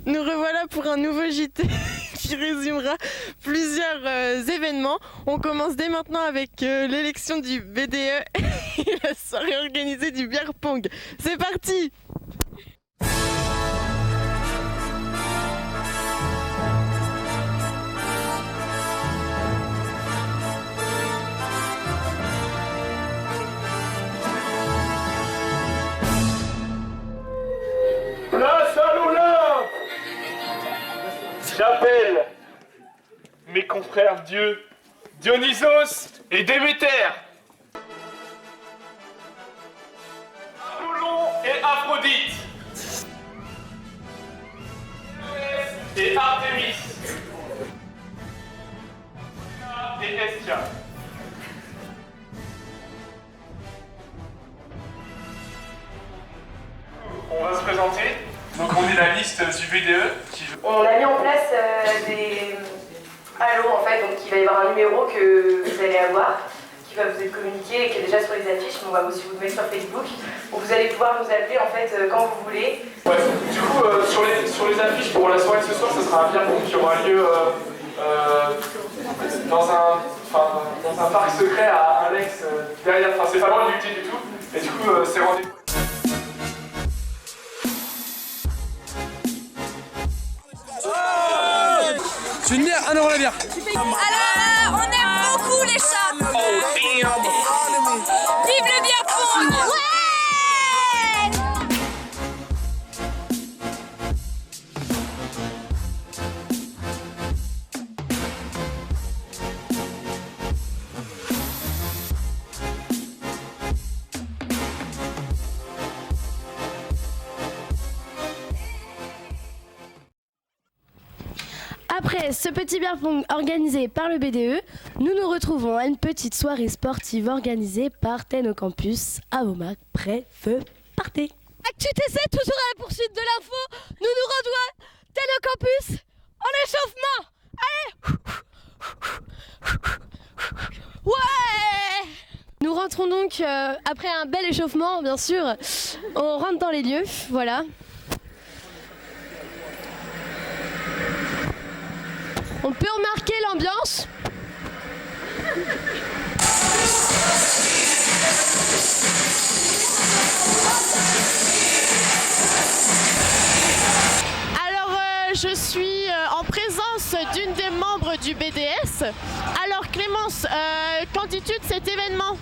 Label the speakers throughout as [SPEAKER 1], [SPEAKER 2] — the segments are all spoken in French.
[SPEAKER 1] Nous revoilà pour un nouveau JT qui résumera plusieurs événements. On commence dès maintenant avec l'élection du BDE et la soirée organisée du beer pong. C'est parti!
[SPEAKER 2] Place à l'Olympe! J'appelle mes confrères dieux, Dionysos et Déméter, Apollon et Aphrodite, et Artémis, et Hestia. On va se présenter. Donc on est la liste du BDE.
[SPEAKER 3] On a mis en place des halos en fait, donc il va y avoir un numéro que vous allez avoir, qui va vous être communiqué et qui est déjà sur les affiches, mais on va aussi vous le mettre sur Facebook. Donc vous allez pouvoir nous appeler en fait quand vous voulez.
[SPEAKER 2] Ouais, du coup sur les affiches pour la soirée de ce soir, ça sera un beer pong qui aura lieu dans un parc secret à Alex derrière, enfin c'est pas loin de l'UT du tout, et du coup c'est rendez-vous.
[SPEAKER 4] Tu veux une bière? 1 € la bière.
[SPEAKER 5] Alors, on aime beaucoup les chats. Vive le beer pong. Ouais.
[SPEAKER 6] Après ce petit beer pong organisé par le BDE, nous nous retrouvons à une petite soirée sportive organisée par Tennocampus à Aumac, près feu, partez.
[SPEAKER 5] Actu TC, toujours à la poursuite de l'info. Nous nous rejoignons Tennocampus en échauffement. Allez. Ouais.
[SPEAKER 6] Nous rentrons donc après un bel échauffement, bien sûr. On rentre dans les lieux, voilà. On peut remarquer l'ambiance.
[SPEAKER 1] Alors, je suis en présence d'une des membres du BDS. Alors Clémence, qu'en dis-tu de cet événement?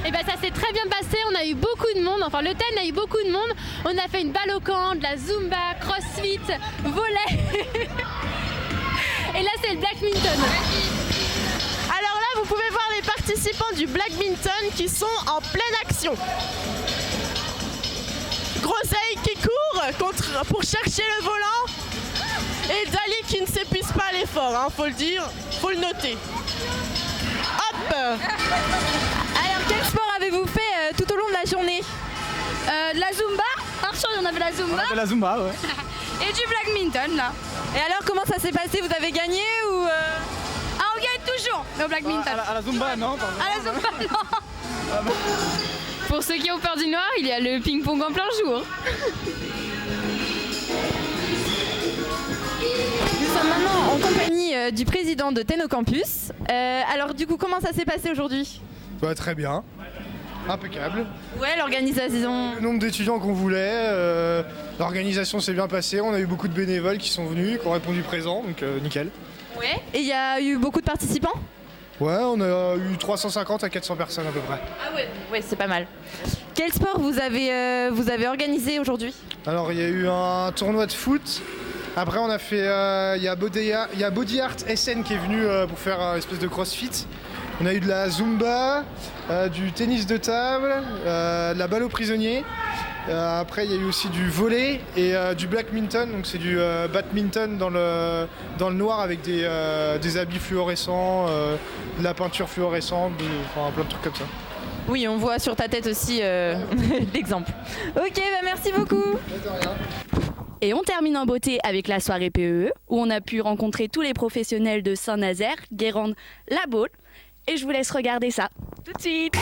[SPEAKER 7] Eh ben ça s'est très bien passé, on a eu beaucoup de monde, enfin le TEN a eu beaucoup de monde. On a fait une balle au camp, de la zumba, crossfit, volley. Et là c'est le badminton.
[SPEAKER 1] Alors là, vous pouvez voir les participants du badminton qui sont en pleine action. Groseille qui court pour chercher le volant et Dali qui ne s'épuise pas à l'effort, hein, faut le dire, faut le noter. Hop.
[SPEAKER 3] Alors quel sport avez-vous fait tout au long de la journée?
[SPEAKER 5] De la zumba. Par chance, on avait la zumba.
[SPEAKER 4] On a fait la Zumba, ouais.
[SPEAKER 5] Et du badminton là.
[SPEAKER 3] Et alors comment ça s'est passé? Vous avez gagné ou
[SPEAKER 5] Ah, on gagne toujours au badminton.
[SPEAKER 4] À la Zumba, non, pardon.
[SPEAKER 5] À la zumba, non.
[SPEAKER 7] Pour ceux qui ont peur du noir, il y a le ping-pong en plein jour.
[SPEAKER 3] Nous sommes maintenant en compagnie du président de Tennocampus. Alors du coup comment ça s'est passé aujourd'hui?
[SPEAKER 8] Bah, très bien, impeccable.
[SPEAKER 3] Ouais, l'organisation.
[SPEAKER 8] Le nombre d'étudiants qu'on voulait, l'organisation s'est bien passée, on a eu beaucoup de bénévoles qui sont venus, qui ont répondu présent, donc nickel.
[SPEAKER 3] Ouais. Et il y a eu beaucoup de participants?
[SPEAKER 8] Ouais, on a eu 350 à 400 personnes à peu près.
[SPEAKER 3] Ah ouais. Ouais, c'est pas mal. Quel sport vous avez organisé aujourd'hui?
[SPEAKER 8] Alors il y a eu un tournoi de foot, après on a fait, il y a Body Art SN qui est venu pour faire une espèce de crossfit. On a eu de la zumba, du tennis de table, de la balle aux prisonniers. Après, il y a eu aussi du volley et du badminton. Donc, c'est du badminton dans le noir avec des habits fluorescents, de la peinture fluorescente, enfin plein de trucs comme ça.
[SPEAKER 3] Oui, on voit sur ta tête aussi l'exemple. Ok, bah merci beaucoup.
[SPEAKER 9] Et on termine en beauté avec la soirée PEE, où on a pu rencontrer tous les professionnels de Saint-Nazaire, Guérande, La Baule. Et je vous laisse regarder ça tout de suite.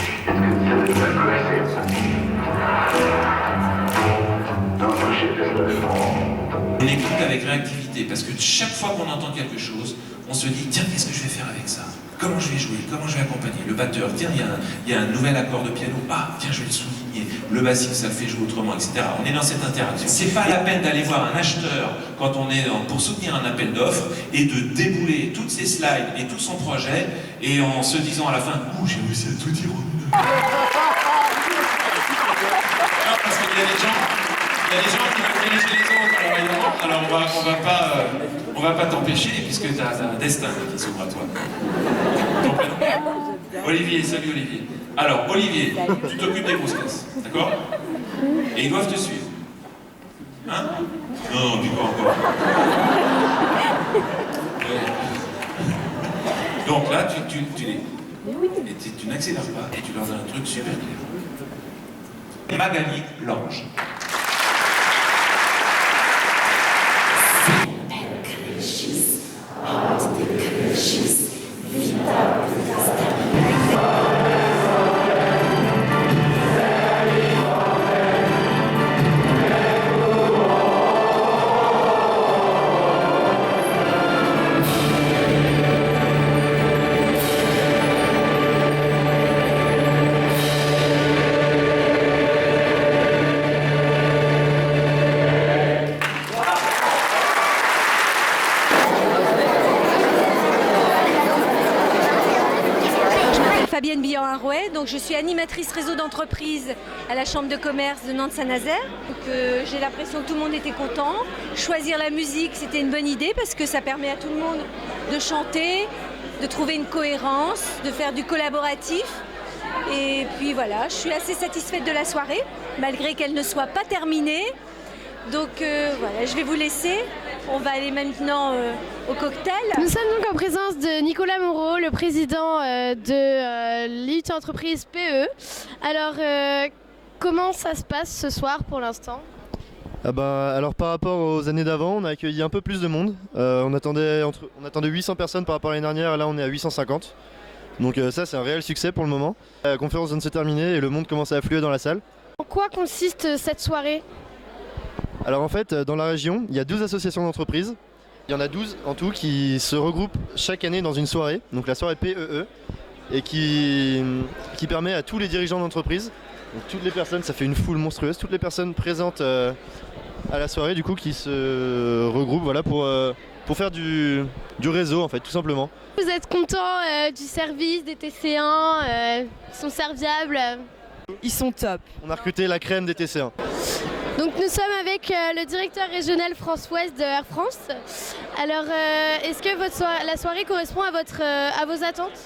[SPEAKER 10] Don't push it, just let it fall. On écoute avec réactivité parce que chaque fois qu'on entend quelque chose, on se dit tiens, qu'est-ce que je vais faire avec ça? Comment je vais jouer? Comment je vais accompagner? Le batteur, tiens, il y a un nouvel accord de piano. Ah, tiens, je vais le souligner. Le bassiste, ça le fait jouer autrement, etc. On est dans cette interaction. C'est pas la peine d'aller voir un acheteur quand on est pour soutenir un appel d'offres et de débouler toutes ses slides et tout son projet et en se disant à la fin, ouh, j'ai réussi à tout dire. Non, parce qu'il y a des gens qui veulent diriger les autres, alors on va pas t'empêcher puisque tu as un destin qui s'ouvre à toi. Ton prénom? Olivier, salut Olivier. Alors Olivier, tu t'occupes des grosses caisses, d'accord? Et ils doivent te suivre. Hein? Non, dis pas encore. Ouais. Donc là, tu n'accélères pas et tu leur donnes un truc super clair. Magali Lange.
[SPEAKER 11] Fabienne Billon-Arouet, donc je suis animatrice réseau d'entreprise à la Chambre de commerce de Nantes-Saint-Nazaire. J'ai l'impression que tout le monde était content. Choisir la musique, c'était une bonne idée parce que ça permet à tout le monde de chanter, de trouver une cohérence, de faire du collaboratif. Et puis voilà, je suis assez satisfaite de la soirée, malgré qu'elle ne soit pas terminée. Donc voilà, je vais vous laisser. On va aller maintenant au cocktail.
[SPEAKER 6] Nous sommes donc en présence de Nicolas Moreau, le président de l'unité entreprise PE. Alors, comment ça se passe ce soir pour l'instant?
[SPEAKER 12] Alors par rapport aux années d'avant, on a accueilli un peu plus de monde. On attendait 800 personnes par rapport à l'année dernière, et là on est à 850. Donc ça c'est un réel succès pour le moment. La conférence vient de se terminer et le monde commence à affluer dans la salle.
[SPEAKER 6] En quoi consiste cette soirée?
[SPEAKER 12] Alors en fait, dans la région, il y a 12 associations d'entreprises. Il y en a 12 en tout qui se regroupent chaque année dans une soirée, donc la soirée PEE, et qui permet à tous les dirigeants d'entreprise, donc toutes les personnes, ça fait une foule monstrueuse, toutes les personnes présentes à la soirée du coup qui se regroupent voilà, pour faire du réseau en fait, tout simplement.
[SPEAKER 6] Vous êtes content du service des TC1, ils sont serviables?
[SPEAKER 13] Ils sont top.
[SPEAKER 12] On a recruté la crème des TC1.
[SPEAKER 6] Donc nous sommes avec le directeur régional France-Ouest de Air France. Alors est-ce que la soirée correspond à vos attentes?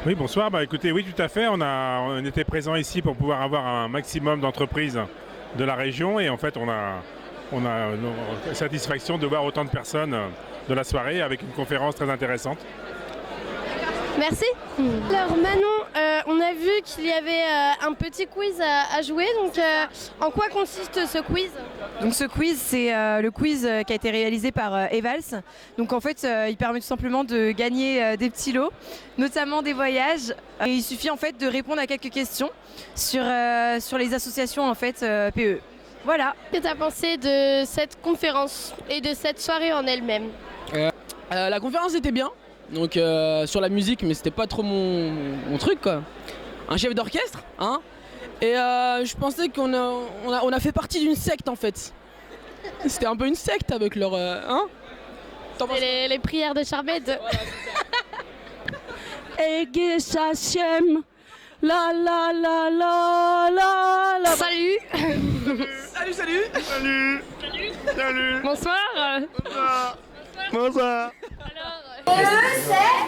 [SPEAKER 14] Oui, bonsoir. Écoutez, oui, tout à fait. On était présents ici pour pouvoir avoir un maximum d'entreprises de la région et en fait on a la satisfaction de voir autant de personnes de la soirée avec une conférence très intéressante.
[SPEAKER 6] Merci. Alors Manon, on a vu qu'il y avait un petit quiz à jouer, donc en quoi consiste ce quiz?
[SPEAKER 13] Donc ce quiz, c'est le quiz qui a été réalisé par Evals. Donc en fait, il permet tout simplement de gagner des petits lots, notamment des voyages. Et il suffit en fait de répondre à quelques questions sur les associations en fait PE. Voilà.
[SPEAKER 6] Qu'est-ce que tu as pensé de cette conférence et de cette soirée en elle-même?
[SPEAKER 15] La conférence était bien. Donc sur la musique, mais c'était pas trop mon truc quoi. Un chef d'orchestre, hein. Et je pensais qu'on a fait partie d'une secte en fait. C'était un peu une secte avec leur hein.
[SPEAKER 6] Les prières de Charbed.
[SPEAKER 5] La la la la la la.
[SPEAKER 6] Salut.
[SPEAKER 5] Salut.
[SPEAKER 6] Bonsoir.
[SPEAKER 12] Bonsoir.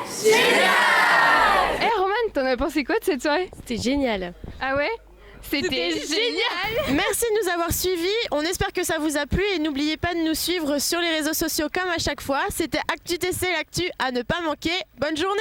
[SPEAKER 5] C'est génial.
[SPEAKER 1] Roman, t'en as pensé quoi de cette soirée?
[SPEAKER 6] C'était génial.
[SPEAKER 1] Ah ouais? C'était génial. Merci de nous avoir suivis. On espère que ça vous a plu et n'oubliez pas de nous suivre sur les réseaux sociaux comme à chaque fois. C'était ActuTC, l'actu à ne pas manquer. Bonne journée.